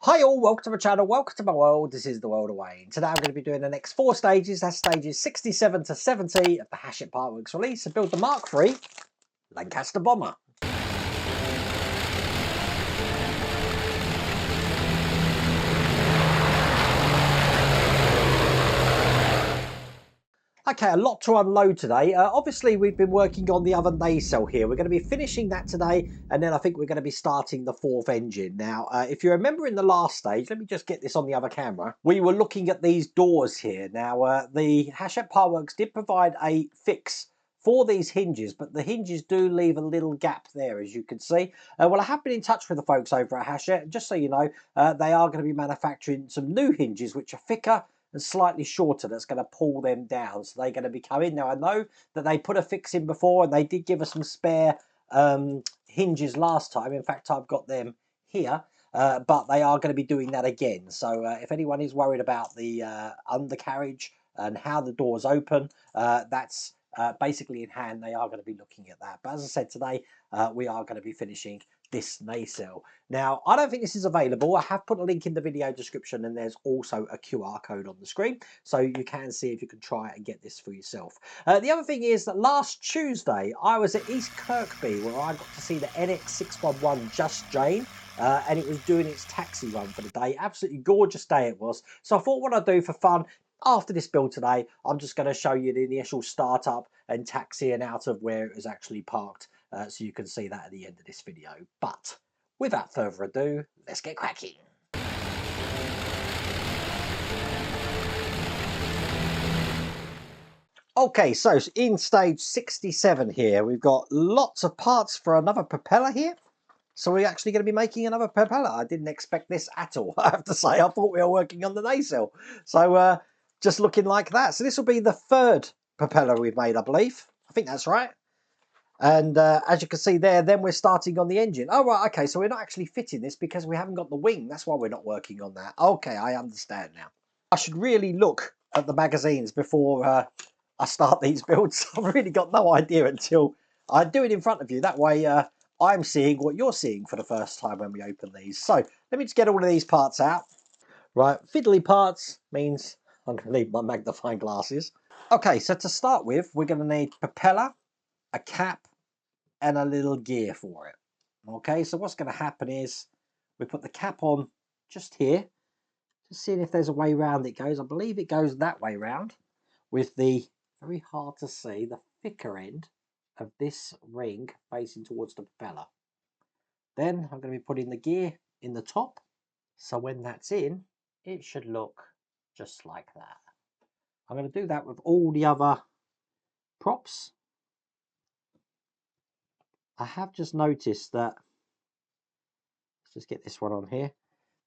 Hi all, welcome to my channel, welcome to my world. This is the world of Wayne. Today I'm going to be doing the next 4 stages. That's stages 67 to 70 of the Hachette Partworks release to build the B.III Lancaster bomber. Okay, a lot to unload today. Obviously, we've been working on the other nacelle here. We're going to be finishing that today, and then I think we're going to be starting the 4th engine. Now, if you remember in the last stage, let me just get this on the other camera. We were looking at these doors here. Now, the Hachette Partworks did provide a fix for these hinges, but the hinges do leave a little gap there, as you can see. Well, I have been in touch with the folks over at Hachette. Just so you know, they are going to be manufacturing some new hinges, which are thicker and slightly shorter, that's going to pull them down. So they're going to be coming. Now, I know that they put a fix in before and they did give us some spare hinges last time. In fact, I've got them here, but they are going to be doing that again. So if anyone is worried about the undercarriage and how the doors open, that's basically in hand. They are going to be looking at that. But as I said, today we are going to be finishing this nacelle. Now, I don't think this is available. I have put a link in the video description, and there's also a QR code on the screen, so you can see if you can try and get this for yourself. The other thing is that last Tuesday, I was at East Kirkby, where I got to see the NX611 Just Jane, and it was doing its taxi run for the day. Absolutely gorgeous day it was. So I thought what I'd do for fun, after this build today, I'm just going to show you the initial startup and taxiing out of where it was actually parked, so you can see that at the end of this video. But without further ado, let's get cracking. Okay, so in stage 67 here, we've got lots of parts for another propeller here. So we're actually going to be making another propeller. I didn't expect this at all, I have to say. I thought we were working on the nacelle. So just looking like that. So this will be the 3rd propeller we've made, I believe. I think that's right. And as you can see there, then we're starting on the engine. Oh, right, okay, so we're not actually fitting this because we haven't got the wing. That's why we're not working on that. Okay, I understand now. I should really look at the magazines before I start these builds. I've really got no idea until I do it in front of you. That way I'm seeing what you're seeing for the first time when we open these. So let me just get all of these parts out. Right, fiddly parts means I'm going to need my magnifying glasses. Okay, so to start with, we're going to need propeller, a cap, and a little gear for it. Okay, so what's going to happen is we put the cap on just here, just seeing if there's a way round it goes. I believe it goes that way round, with the, very hard to see, the thicker end of this ring facing towards the propeller. Then I'm going to be putting the gear in the top, so when that's in, it should look just like that. I'm going to do that with all the other props. I have just noticed that, let's just get this one on here,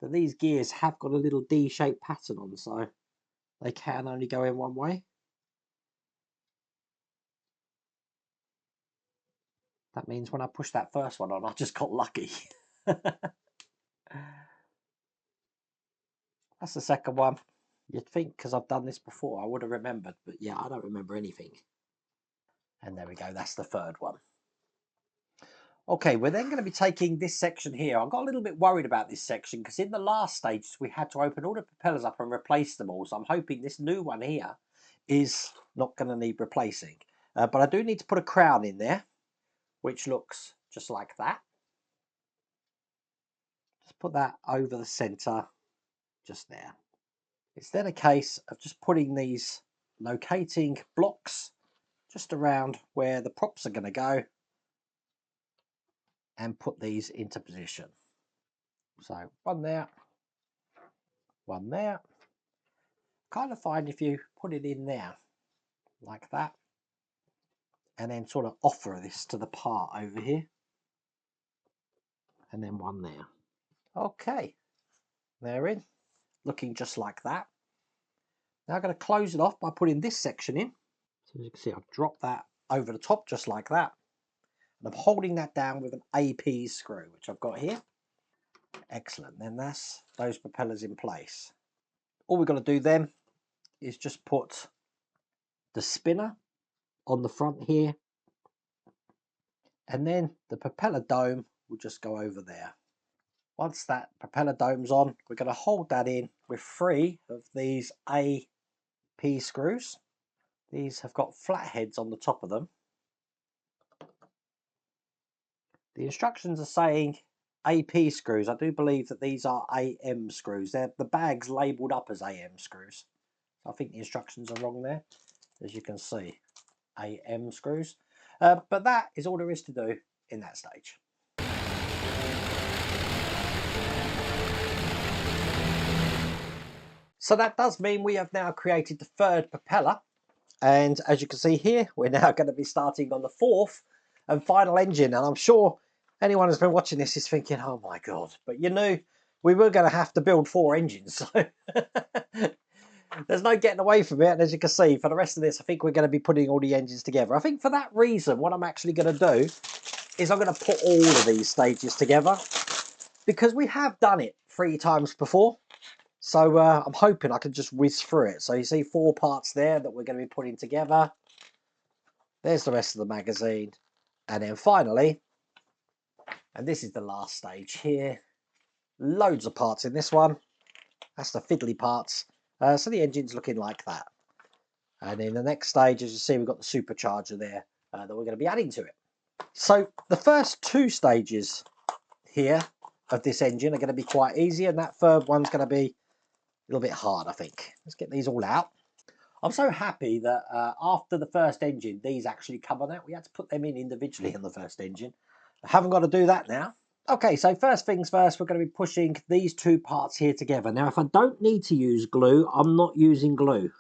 that these gears have got a little D-shaped pattern on, so they can only go in one way. That means when I push that first one on, I just got lucky. That's the second one. You'd think because I've done this before I would have remembered, but yeah, I don't remember anything. And there we go, that's the 3rd one. Okay, we're then going to be taking this section here. I got a little bit worried about this section because in the last stages we had to open all the propellers up and replace them all. So I'm hoping this new one here is not going to need replacing. But I do need to put a crown in there, which looks just like that. Just put that over the centre, just there. It's then a case of just putting these locating blocks just around where the props are going to go and put these into position. So one there, one there. Kind of find if you put it in there like that and then sort of offer this to the part over here, and then one there. Okay, they're in, looking just like that. Now I'm going to close it off by putting this section in. So as you can see, I've dropped that over the top just like that, and I'm holding that down with an AP screw, which I've got here. Excellent. Then that's those propellers in place. All we've got to do then is just put the spinner on the front here, and then the propeller dome will just go over there. Once that propeller dome's on, we're going to hold that in with 3 of these AP screws. These have got flat heads on the top of them. The instructions are saying AP screws. I do believe that these are AM screws. The bag's labelled up as AM screws. I think the instructions are wrong there, as you can see, AM screws. But that is all there is to do in that stage. So that does mean we have now created the 3rd propeller. And as you can see here, we're now going to be starting on the 4th and final engine. And I'm sure anyone who's been watching this is thinking, oh my God, but you knew we were going to have to build 4 engines. So there's no getting away from it. And as you can see, for the rest of this, I think we're going to be putting all the engines together. I think for that reason, what I'm actually going to do is I'm going to put all of these stages together, because we have done it 3 times before. So I'm hoping I can just whiz through it. So you see 4 parts there that we're going to be putting together. There's the rest of the magazine. And then finally, and this is the last stage here, loads of parts in this one. That's the fiddly parts. So the engine's looking like that. And in the next stage, as you see, we've got the supercharger there that we're going to be adding to it. So the first 2 stages here of this engine are going to be quite easy, and that 3rd one's going to be a little bit hard, I think. Let's get these all out. I'm so happy that after the 1st engine, these actually come on out. We had to put them in individually in the 1st engine. I haven't got to do that now. Okay, so first things first, we're going to be pushing these 2 parts here together. Now, if I don't need to use glue, I'm not using glue.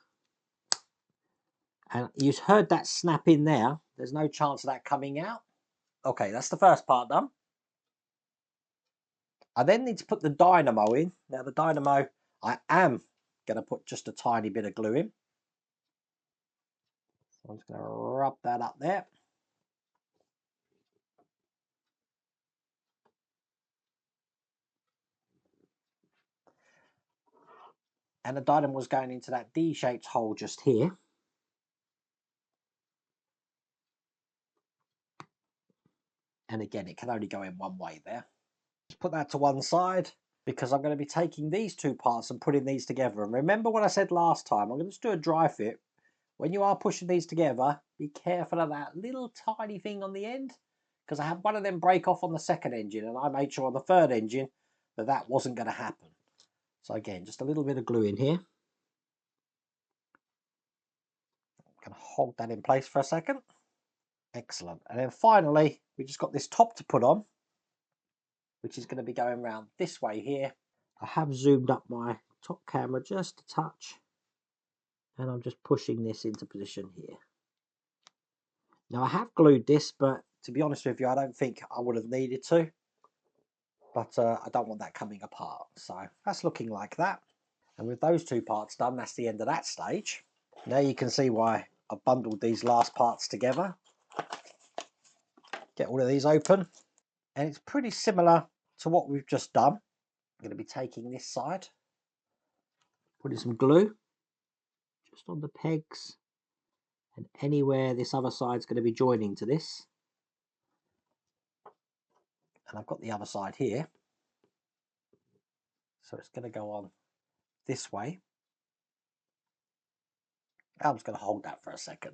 And you heard that snap in there. There's no chance of that coming out. Okay, that's the first part done. I then need to put the dynamo in. Now, the dynamo, I am going to put just a tiny bit of glue in. So I'm just going to rub that up there. And the dynamo was going into that D-shaped hole just here. And again, it can only go in one way there. Just put that to one side, because I'm going to be taking these 2 parts and putting these together. And remember what I said last time, I'm going to just do a dry fit. When you are pushing these together, be careful of that little tiny thing on the end, because I had one of them break off on the 2nd engine, and I made sure on the 3rd engine that that wasn't going to happen. So again, just a little bit of glue in here. I'm going to hold that in place for a second. Excellent. And then finally, we just got this top to put on, which is going to be going around this way here. I have zoomed up my top camera just a touch, and I'm just pushing this into position here. Now, I have glued this, but to be honest with you, I don't think I would have needed to. But I don't want that coming apart. So that's looking like that. And with those 2 parts done, that's the end of that stage. Now you can see why I bundled these last parts together. Get all of these open. And it's pretty similar to what we've just done. I'm going to be taking this side, putting some glue just on the pegs, and anywhere this other side's going to be joining to this. And I've got the other side here. So it's going to go on this way. I'm just going to hold that for a second.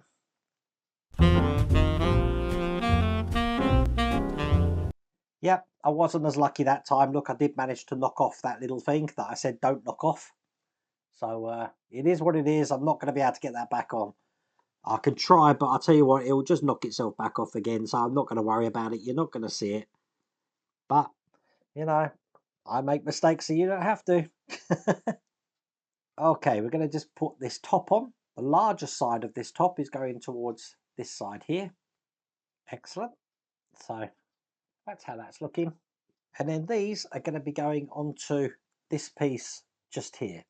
Yep, I wasn't as lucky that time. Look, I did manage to knock off that little thing that I said don't knock off. So it is what it is. I'm not going to be able to get that back on. I can try, but I'll tell you what, it will just knock itself back off again. So I'm not going to worry about it. You're not going to see it. But, you know, I make mistakes so you don't have to. Okay, we're going to just put this top on. The larger side of this top is going towards this side here. Excellent. So that's how that's looking. And then these are going to be going onto this piece just here.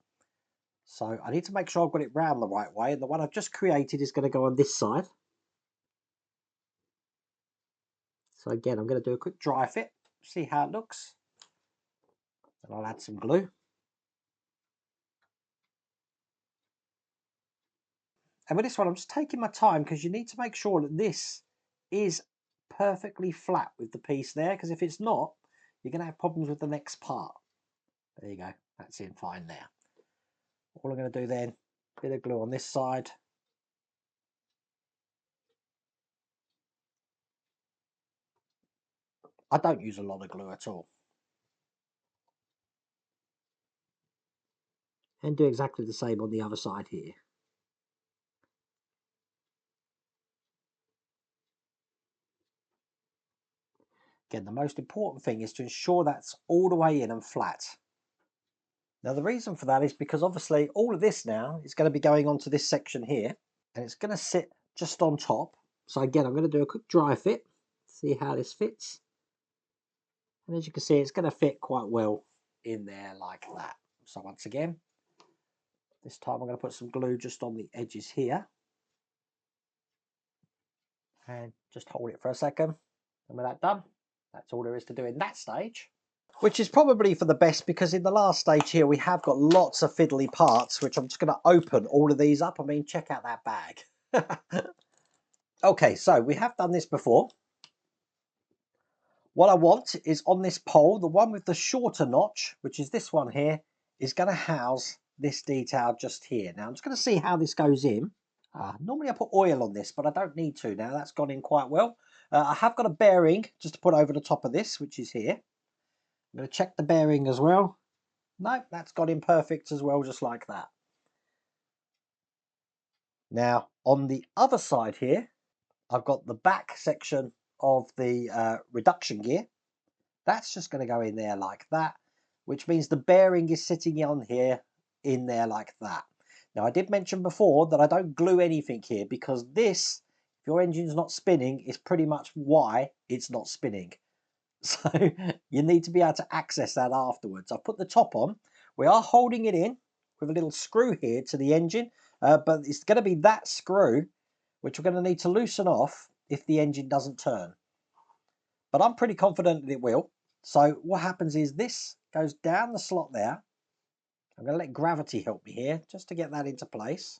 So I need to make sure I've got it round the right way. And the one I've just created is going to go on this side. So again, I'm going to do a quick dry fit, see how it looks. And I'll add some glue. And with this one, I'm just taking my time, because you need to make sure that this is perfectly flat with the piece there, because if it's not, you're going to have problems with the next part. There you go, that's in fine now. All I'm going to do then, bit of glue on this side. I don't use a lot of glue at all. And do exactly the same on the other side here. Again, the most important thing is to ensure that's all the way in and flat. Now the reason for that is because obviously all of this now is going to be going onto this section here, and it's going to sit just on top. So again, I'm going to do a quick dry fit, see how this fits. And as you can see, it's going to fit quite well in there like that. So once again, this time I'm going to put some glue just on the edges here. And just hold it for a second. And with that done, that's all there is to do in that stage. Which is probably for the best, because in the last stage here, we have got lots of fiddly parts, which I'm just going to open all of these up. I mean, check out that bag. Okay, so we have done this before. What I want is on this pole, the one with the shorter notch, which is this one here, is going to house this detail just here. Now I'm just going to see how this goes in. Normally I put oil on this, but I don't need to now. That's gone in quite well. I have got a bearing just to put over the top of this, which is here. I'm going to check the bearing as well. No, that's got in perfect as well, just like that. Now on the other side here, I've got the back section of the reduction gear. That's just going to go in there like that, which means the bearing is sitting on here in there like that. Now I did mention before that I don't glue anything here, because this, if your engine's not spinning, is pretty much why it's not spinning. So you need to be able to access that afterwards. I've put the top on. We are holding it in with a little screw here to the engine, but it's going to be that screw which we're going to need to loosen off if the engine doesn't turn. But I'm pretty confident that it will. So what happens is this goes down the slot there. I'm going to let gravity help me here just to get that into place.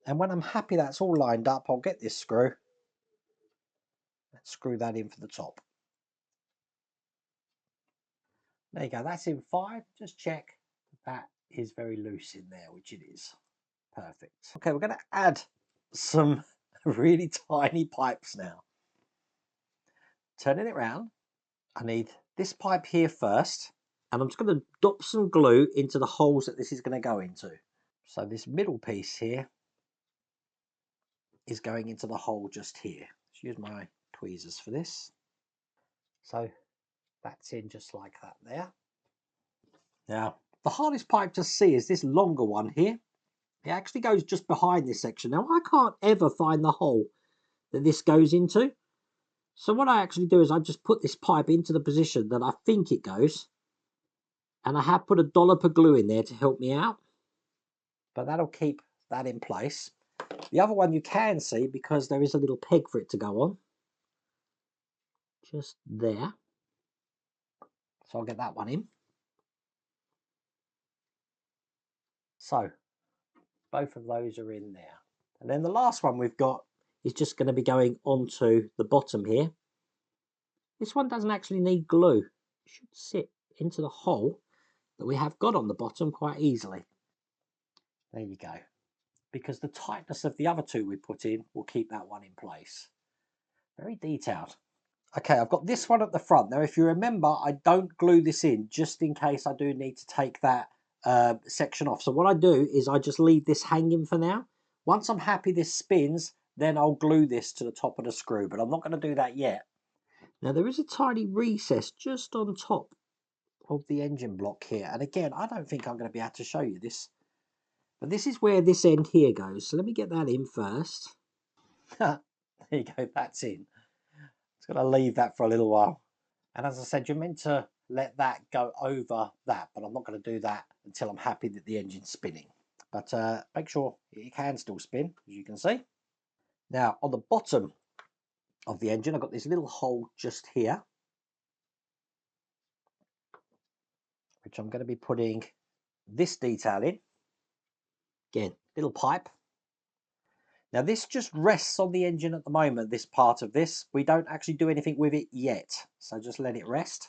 And when I'm happy that's all lined up, I'll get this screw and screw that in for the top. There you go, that's in fine. Just check that is very loose in there, which it is. Perfect. Okay, we're going to add some really tiny pipes now. Turning it round, I need this pipe here first, and I'm just going to dop some glue into the holes that this is going to go into. So this middle piece here is going into the hole just here. Let's use my tweezers for this. So that's in just like that there. Now, the hardest pipe to see is this longer one here. It actually goes just behind this section. Now, I can't ever find the hole that this goes into. So what I actually do is I just put this pipe into the position that I think it goes. And I have put a dollop of glue in there to help me out. But that'll keep that in place. The other one you can see, because there is a little peg for it to go on. Just there. So I'll get that one in. So both of those are in there. And then the last one we've got is just going to be going onto the bottom here. This one doesn't actually need glue. It should sit into the hole that we have got on the bottom quite easily. There you go. Because the tightness of the other two we put in will keep that one in place. Very detailed. Okay, I've got this one at the front. Now, if you remember, I don't glue this in just in case I do need to take that section off. So what I do is I just leave this hanging for now. Once I'm happy this spins, then I'll glue this to the top of the screw, but I'm not going to do that yet. Now, there is a tiny recess just on top of the engine block here. And again, I don't think I'm going to be able to show you this, but this is where this end here goes. So let me get that in first. There you go, that's in. It's going to leave that for a little while. And as I said, you're meant to let that go over that, but I'm not going to do that until I'm happy that the engine's spinning. But make sure it can still spin, as you can see. Now, on the bottom of the engine, I've got this little hole just here, which I'm going to be putting this detail in. Again, little pipe. Now this just rests on the engine at the moment, this part of this. We don't actually do anything with it yet. So just let it rest.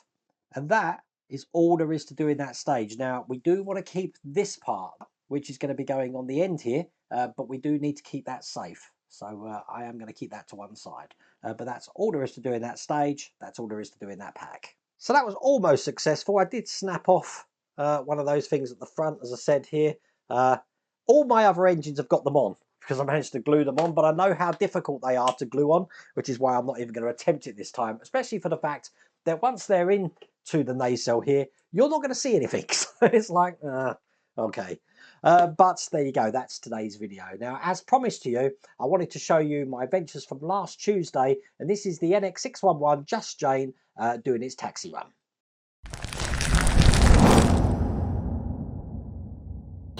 And that is all there is to do in that stage. Now we do want to keep this part, which is going to be going on the end here, but we do need to keep that safe. So I am going to keep that to one side. But that's all there is to do in that stage. That's all there is to do in that pack. So that was almost successful. I did snap off one of those things at the front, as I said here. All my other engines have got them on, because I managed to glue them on, but I know how difficult they are to glue on, which is why I'm not even going to attempt it this time, especially for the fact that once they're into the nacelle here, you're not going to see anything. So it's like, okay. But there you go, that's today's video. Now, as promised to you, I wanted to show you my adventures from last Tuesday, and this is the NX611 Just Jane doing its taxi run.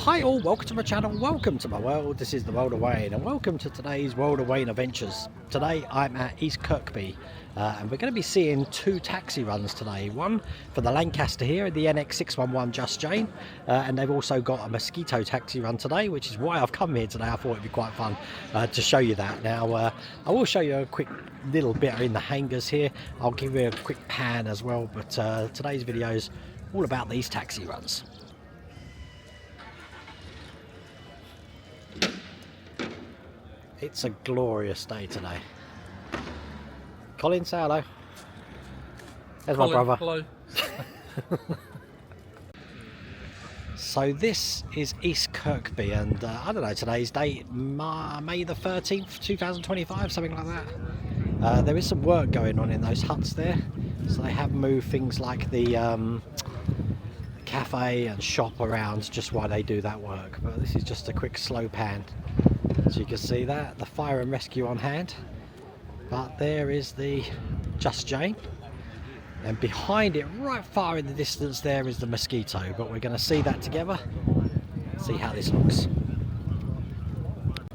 Hi all, welcome to my channel, welcome to my world. This is the World of Wayne, and welcome to today's World of Wayne adventures. Today I'm at East Kirkby, and we're going to be seeing two taxi runs today. One for the Lancaster here, the NX611 Just Jane, and they've also got a Mosquito taxi run today, which is why I've come here today. I thought it'd be quite fun to show you that. Now I will show you a quick little bit in the hangars here. I'll give you a quick pan as well, but today's video is all about these taxi runs. It's a glorious day today. Colin, say hello. There's Colin, my brother. Hello. So this is East Kirkby, and I don't know today's date, May the 13th, 2025, something like that. There is some work going on in those huts there, so they have moved things like the cafe and shop around just while they do that work. But this is just a quick slow pan. So you can see that, the fire and rescue on hand. But there is the Just Jane. And behind it, right far in the distance, there is the Mosquito. But we're going to see that together, see how this looks.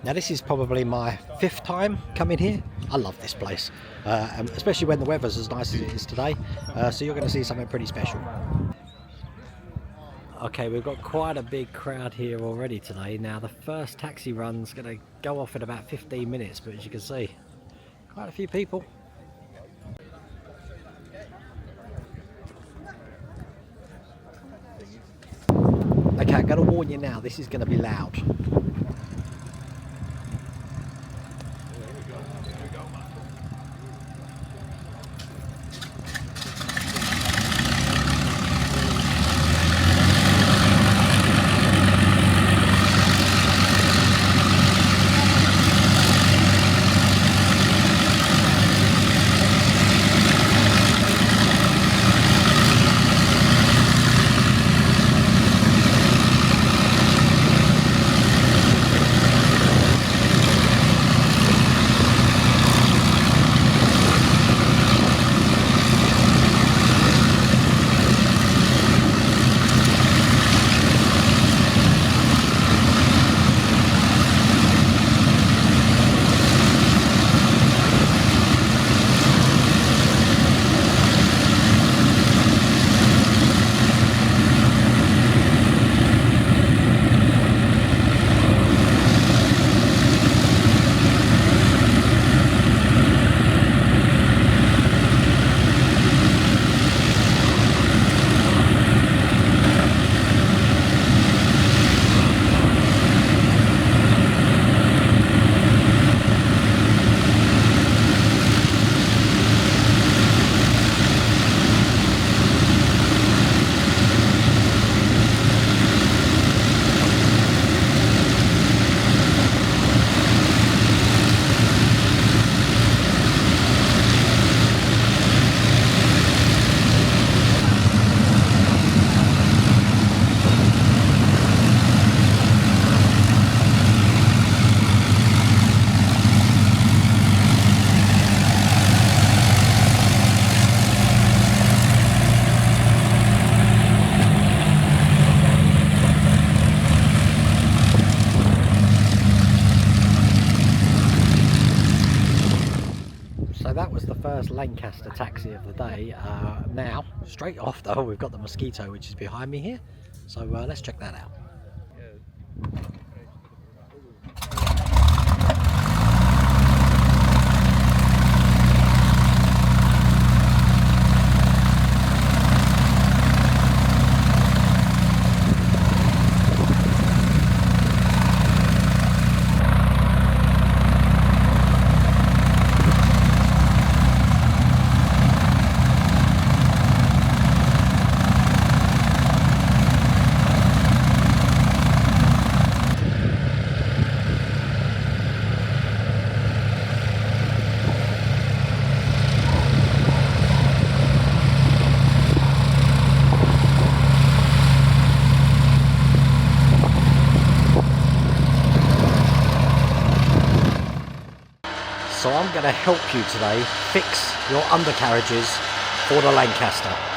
Now this is probably my 5th time coming here. I love this place, especially when the weather's as nice as it is today. So you're going to see something pretty special. Okay, we've got quite a big crowd here already today. Now the first taxi run's going to go off in about 15 minutes, but as you can see, quite a few people. Okay, I'm going to warn you now, this is going to be loud. That was the first Lancaster taxi of the day. Now, straight off though, we've got the Mosquito, which is behind me here. So let's check that out. I'm going to help you today fix your undercarriages for the Lancaster.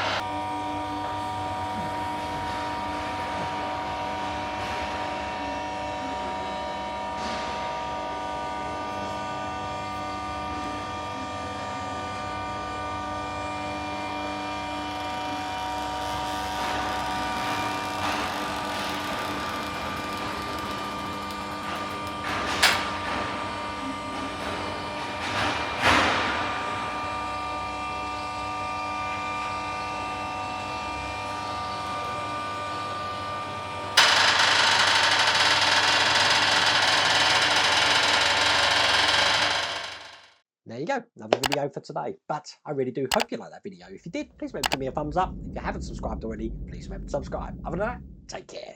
There you go, another video for today. But I really do hope you liked that video. If you did, please remember to give me a thumbs up. If you haven't subscribed already, please remember to subscribe. Other than that, take care.